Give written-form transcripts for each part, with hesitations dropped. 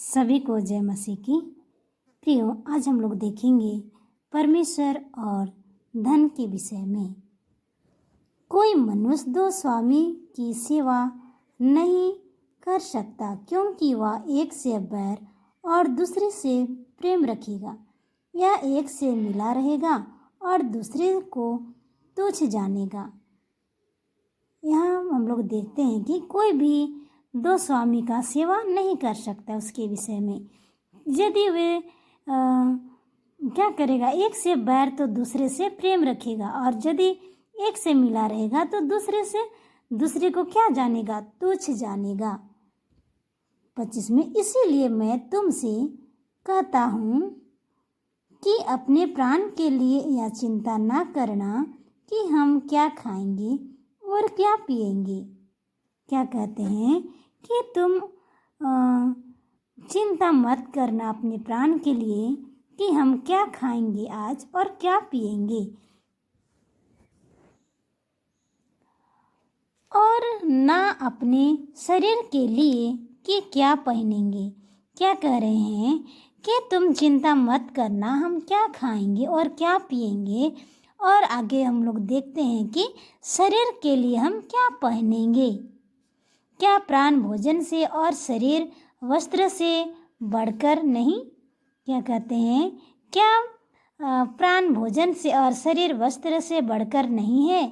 सभी को जय मसीह की। प्रियो, आज हम लोग देखेंगे परमेश्वर और धन के विषय में। कोई मनुष्य दो स्वामी की सेवा नहीं कर सकता, क्योंकि वह एक से बैर और दूसरे से प्रेम रखेगा, या एक से मिला रहेगा और दूसरे को तुच्छ जानेगा। यहाँ हम लोग देखते हैं कि कोई भी दो स्वामी का सेवा नहीं कर सकता। उसके विषय में यदि वे क्या करेगा, एक से बैर तो दूसरे से प्रेम रखेगा, और यदि एक से मिला रहेगा तो दूसरे को क्या जानेगा, तुच्छ जानेगा। 25 में, इसीलिए मैं तुमसे कहता हूँ कि अपने प्राण के लिए यह चिंता ना करना कि हम क्या खाएंगे और क्या पिएंगे। क्या कहते हैं कि तुम चिंता मत करना अपने प्राण के लिए कि हम क्या खाएंगे आज और क्या पिएंगे, और ना अपने शरीर के लिए कि क्या पहनेंगे। क्या कह रहे हैं कि तुम चिंता मत करना हम क्या खाएंगे और क्या पिएंगे, और आगे हम लोग देखते हैं कि शरीर के लिए हम क्या पहनेंगे। क्या प्राण भोजन से और शरीर वस्त्र से बढ़कर नहीं। क्या कहते हैं, क्या प्राण भोजन से और शरीर वस्त्र से बढ़कर नहीं है।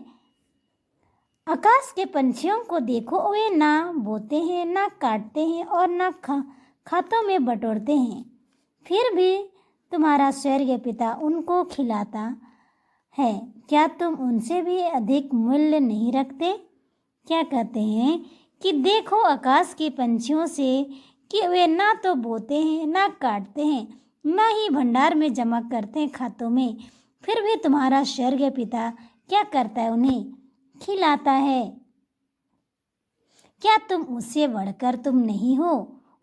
आकाश के पंछियों को देखो, वे ना बोते हैं, ना काटते हैं और ना खातों में बटोरते हैं, फिर भी तुम्हारा स्वर्गीय पिता उनको खिलाता है। क्या तुम उनसे भी अधिक मूल्य नहीं रखते। क्या कहते हैं कि देखो आकाश के पंछियों से कि वे ना तो बोते हैं, ना काटते हैं, ना ही भंडार में जमा करते हैं खातों में, फिर भी तुम्हारा स्वर्गीय पिता क्या करता है, उन्हें खिलाता है। क्या तुम उससे बढ़कर तुम नहीं हो,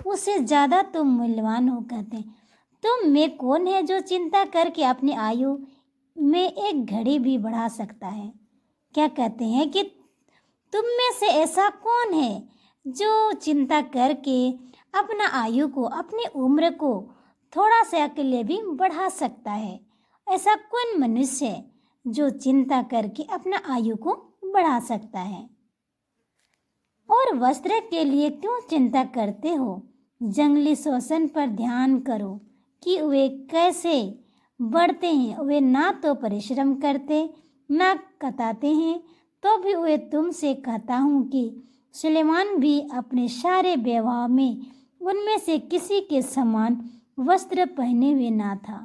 उससे ज़्यादा तुम मूल्यवान हो। कहते हैं, तुम में कौन है जो चिंता करके अपनी आयु में एक घड़ी भी बढ़ा सकता है। क्या कहते हैं कि तुम में से ऐसा कौन है जो चिंता करके अपना आयु को, अपनी उम्र को थोड़ा सा के लिए भी बढ़ा सकता है। ऐसा कौन मनुष्य है जो चिंता करके अपना आयु को बढ़ा सकता है। और वस्त्र के लिए क्यों चिंता करते हो, जंगली शोषण पर ध्यान करो कि वे कैसे बढ़ते हैं। वे ना तो परिश्रम करते, ना कताते हैं, तो भी वे तुमसे कहता हूँ कि सुलेमान भी अपने सारे वैभव में उनमें से किसी के समान वस्त्र पहने हुए ना था।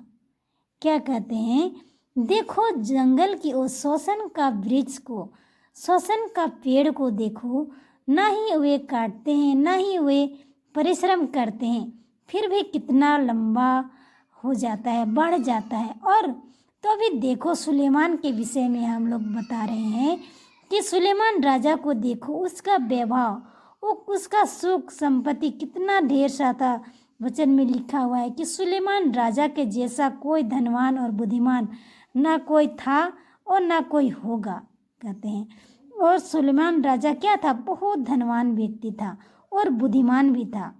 क्या कहते हैं, देखो जंगल की उस शोषण का वृक्ष को, शोषण का पेड़ को देखो, ना ही वे काटते हैं, ना ही वे परिश्रम करते हैं, फिर भी कितना लंबा हो जाता है, बढ़ जाता है। और तो अभी देखो सुलेमान के विषय में हम लोग बता रहे हैं कि सुलेमान राजा को देखो, उसका वैभव, उसका सुख संपत्ति कितना ढेर सा था। वचन में लिखा हुआ है कि सुलेमान राजा के जैसा कोई धनवान और बुद्धिमान ना कोई था और ना कोई होगा। कहते हैं, और सुलेमान राजा क्या था, बहुत धनवान व्यक्ति था और बुद्धिमान भी था।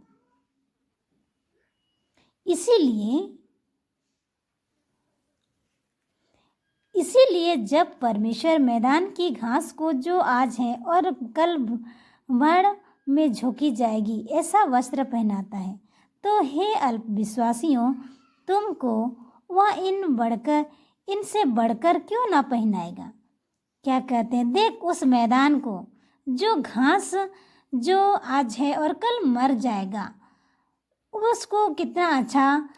इसीलिए जब परमेश्वर मैदान की घास को जो आज है और कल भाड़ में झोंकी जाएगी ऐसा वस्त्र पहनाता है, तो हे अल्पविश्वासियों, तुमको वह इनसे बढ़कर क्यों ना पहनाएगा। क्या कहते हैं, देख उस मैदान को, जो घास जो आज है और कल मर जाएगा, उसको कितना अच्छा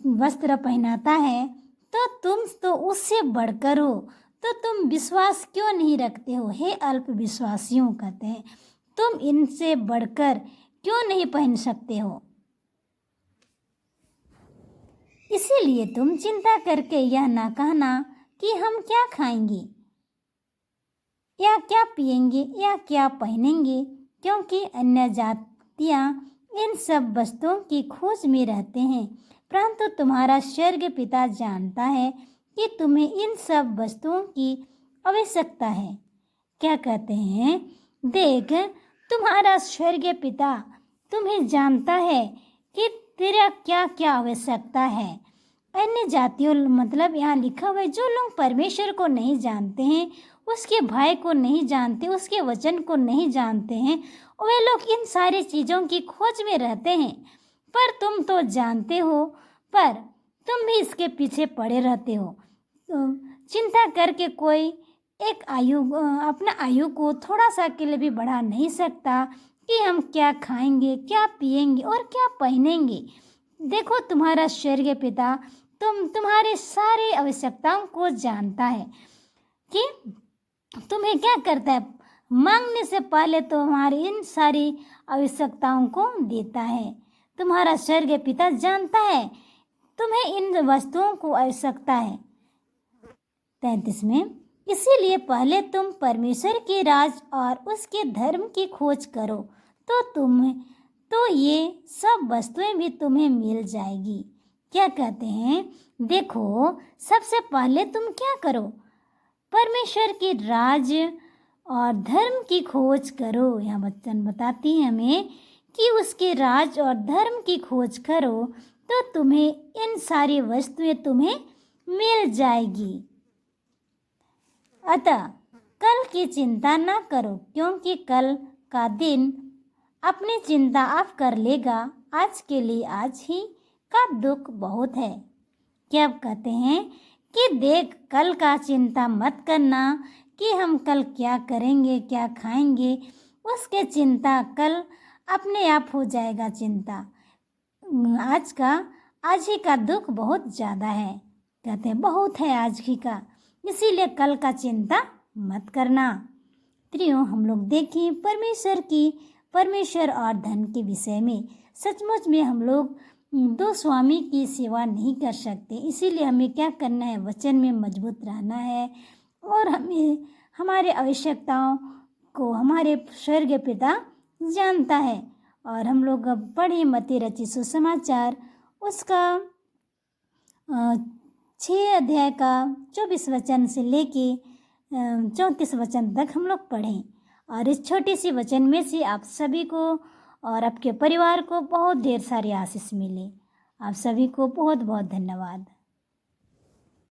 वस्त्र पहनाता है, तो तुम तो उससे बढ़कर हो, तो तुम विश्वास क्यों नहीं रखते हो। हे अल्प विश्वासियों, कहते हैं, तुम इनसे बढ़कर क्यों नहीं पहन सकते हो। इसीलिए तुम चिंता करके यह ना कहना कि हम क्या खाएंगे या क्या पिएंगे या क्या पहनेंगे, क्योंकि अन्य जातियां इन सब वस्तुओं की खोज में रहते हैं, परंतु तुम्हारा स्वर्गीय पिता जानता है कि तुम्हें इन सब वस्तुओं की आवश्यकता है। क्या कहते हैं, देख तुम्हारा स्वर्गीय पिता तुम्हें जानता है कि तेरा क्या क्या आवश्यकता है। अन्य जातियों मतलब यहाँ लिखा हुआ है जो लोग परमेश्वर को नहीं जानते हैं, उसके भय को नहीं जानते, उसके वचन को नहीं जानते हैं, वे लोग इन सारी चीज़ों की खोज में रहते हैं। पर तुम तो जानते हो, पर तुम भी इसके पीछे पड़े रहते हो। तो चिंता करके कोई अपना आयु को थोड़ा सा के लिए भी बढ़ा नहीं सकता कि हम क्या खाएंगे, क्या पिएंगे और क्या पहनेंगे। देखो, तुम्हारा स्वर्गीय पिता तुम्हारे सारे आवश्यकताओं को जानता है कि तुम्हें क्या करता है। मांगने से पहले तो हमारी इन सारी आवश्यकताओं को देता है। तुम्हारा स्वर्गीय पिता जानता है तुम्हें इन वस्तुओं को आवश्यकता है। 33 में, इसीलिए पहले तुम परमेश्वर के राज और उसके धर्म की खोज करो तो ये सब वस्तुएं भी तुम्हें मिल जाएगी। क्या कहते हैं, देखो, सबसे पहले तुम क्या करो, परमेश्वर के राज और धर्म की खोज करो। यह वचन बताती है हमें कि उसके राज और धर्म की खोज करो तो तुम्हें इन सारी वस्तुएं तुम्हें मिल जाएगी। अतः कल की चिंता ना करो, क्योंकि कल का दिन अपनी चिंता आप कर लेगा। आज के लिए आज ही का दुख बहुत है। क्या कहते हैं कि देख, कल का चिंता मत करना कि हम कल क्या करेंगे, क्या खाएंगे। उसके चिंता कल अपने आप हो जाएगा चिंता। आज ही का दुख बहुत ज़्यादा है। कहते हैं बहुत है आज ही का, इसीलिए कल का चिंता मत करना। प्रियो, हम लोग देखें परमेश्वर और धन के विषय में। सचमुच में हम लोग दो स्वामी की सेवा नहीं कर सकते, इसीलिए हमें क्या करना है, वचन में मजबूत रहना है और हमें हमारे आवश्यकताओं को हमारे स्वर्गीय पिता जानता है। और हम लोग अब पढ़े मत्ती रचित सुसमाचार, उसका 6 अध्याय का 24 वचन से लेके 34 वचन तक हम लोग पढ़ें। और इस छोटी सी वचन में से आप सभी को और आपके परिवार को बहुत ढेर सारी आशीष मिले। आप सभी को बहुत बहुत धन्यवाद।